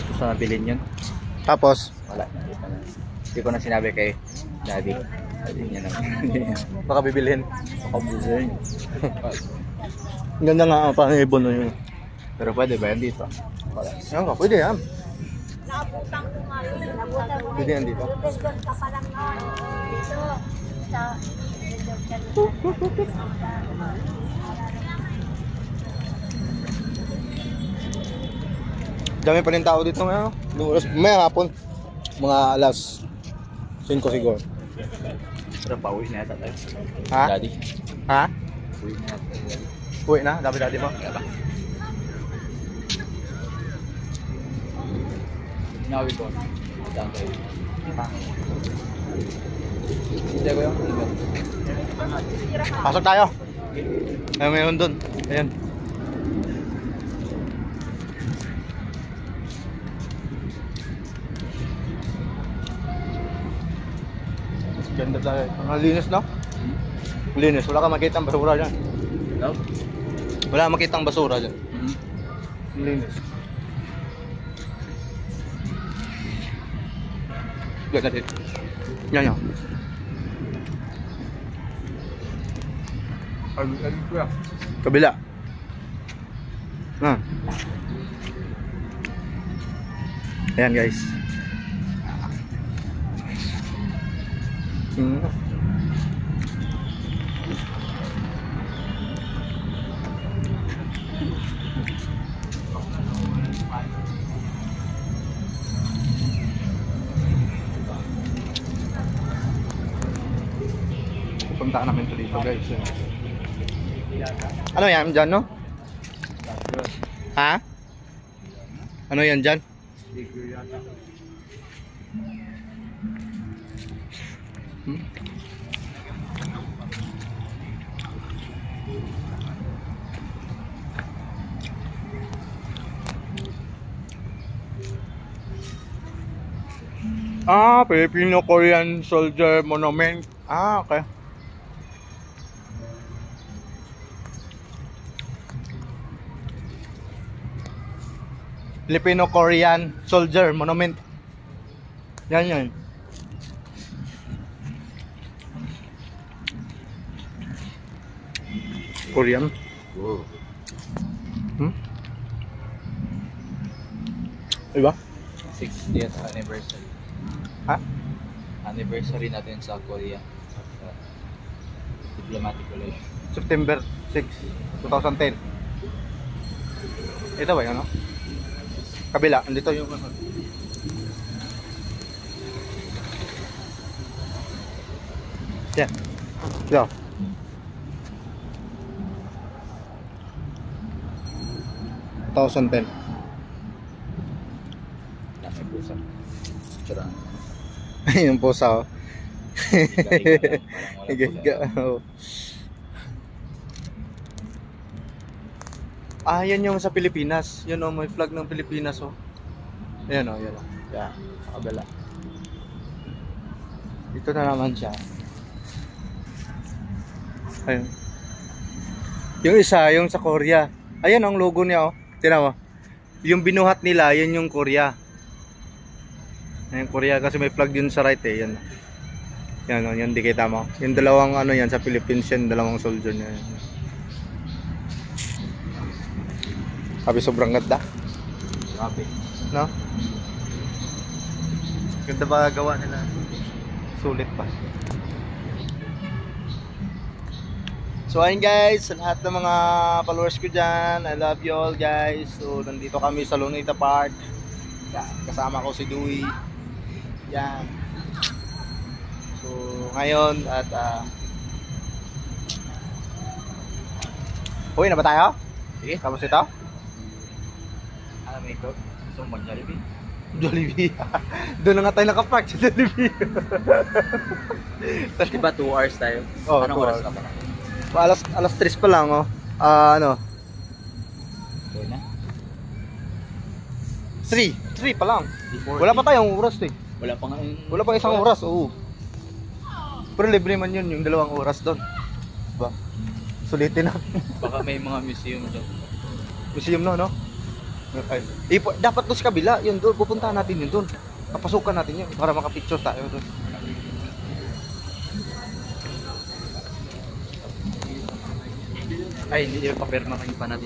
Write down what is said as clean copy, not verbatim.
Gusto na bilhin yun. Tapos? Wala. Hindi ko na sinabi kay Daddy. Sabi niya na. Baka bibilhin. Baka bilhin. Ganda nga ang pang-ibon na yun. Pero pwede ba yan dito? Wala. Yan ka, pwede yan. Naabutang ko nga yun. Naabutang ko. Pwede yan dito. Doon ka pa lang nga. Dito. Sa... Dami pa rin tao dito ngayon. May hapon. Mga alas 5 siguro. Pero pauwi na yata tayo. Ha? Daddy. Ha? Uwi na yata tayo. Uwi na? Dami mo? Kaya ba? Now we go. Down tayo. Ha? Hindi ko yung Pasok tayo. Ay, mayroon dun. Ayan. Ganda tayo. Ang linis, no? Linis. Wala ka makita ang basura dyan. No? Wala ka makita ang basura dyan. Mm-hmm. Linis. Ganda dito. Yan yan. Kabila. Ayan guys. Pupuntaan namin ito dito guys. Ano yan dyan, no? Ha? Ano yan dyan? Ah, Filipino-Korean Soldier Monument. Ah, okay. Filipino-Korean Soldier Monument. Yan yan. Korean. Wow. Diba? 60th anniversary. Ha? Anniversary natin sa Korea. Sa diplomatic relations. September 6, 2010. Ito ba yun, no? Kabila, andito yung ano. Yan. Ito. $2010. Dami pusa. Tsura. Yung pusa, oh. Higa-higa lang. Oh. Ah, yan yung sa Pilipinas. Yan oh, may flag ng Pilipinas oh. Ayan oh, yan oh. Yan, sa kabila. Dito na naman siya. Ayun. Yung isa, yung sa Korea. Ayan ang logo niya oh. Tingnan mo. Yung binuhat nila, yan yung Korea. Ayan Korea kasi may flag din sa right eh. Yan. Yan oh, yan di kita mo. Yung dalawang ano yan sa Philippines yan, dalawang soldier niya. Sabi sobrang ganda. Grabe. No? Ganda ba gawa nila? Sulit pa. So ayun guys, sa lahat ng mga followers ko dyan, I love you all guys. So nandito kami sa Luneta Park. Kasama ko si Dewey. Yan. So ngayon at uwi na ba tayo? Sige. Tapos ito? Ano may ikaw? Gusto mo mag-Jollibee? Jollibee. Doon na nga tayo nakapark sa Jollibee. Diba 2 hours tayo? Oh, Anong 2 oras hours. ka pa? Alas 3 pa lang oh. Ano? Okay na? 3 pa lang. 3:40. Wala pa tayong oras eh. Wala pa nga yung... Wala pa isang oras, oo. Pero libre man yun, yung 2 oras doon. Diba? Sulitin na. Baka may mga museum dyan. Museum no, no? Ay, dapat doon sa kabila, yun doon, pupuntahan natin yun doon. Papasukan natin yun para makapicture tayo doon. Ay, hindi papirma kayo pa natin.